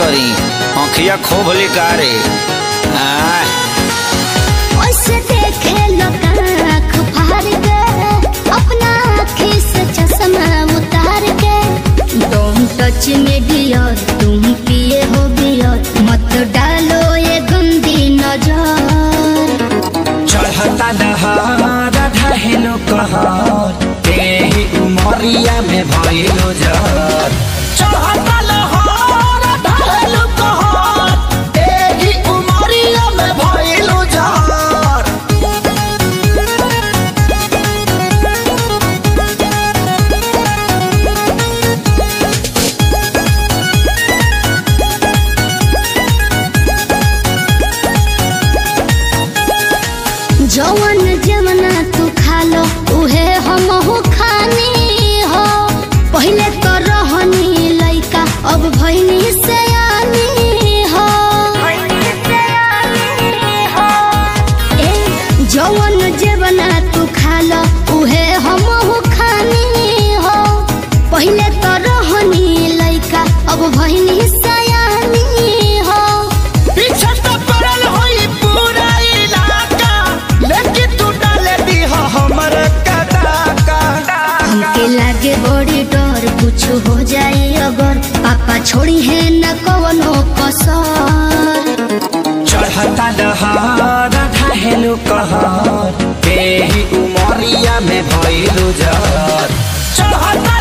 करी आँखिया खोब लिकारे ओसे देखे लोग आँख फाड़ के अपना आँखी से चश्मा उतार के तुम टच में डियर तुम पिए हो बियर मत डालो ये गंदी नजर चढ़ता दहार ढहेलो कहर तेही उमरिया में भइलो जर चढ़ता लहर ढहेलो कहर तेही उमरिया में भइलो जर जवन जमना तू खा लो उहे हमहू खानी हो पहले तो रहनी लइका अब भइनी सयानी हो ए जवन जमना तू खा लो उहे हमहू खानी हो पहले तो रहनी लइका अब भइनी सयानी हो पीछे तो पड़ल होई पूरा इलाका लेकिन तू डाले दी हो हमर कदाका हमके लागे बड़ी डर कुछ हो जाए अगर पापा छोड़ी है न कवनो कसर चढ़ता दहार ढहेलो कहर तेही उमरिया में भइलो जर चढ़ता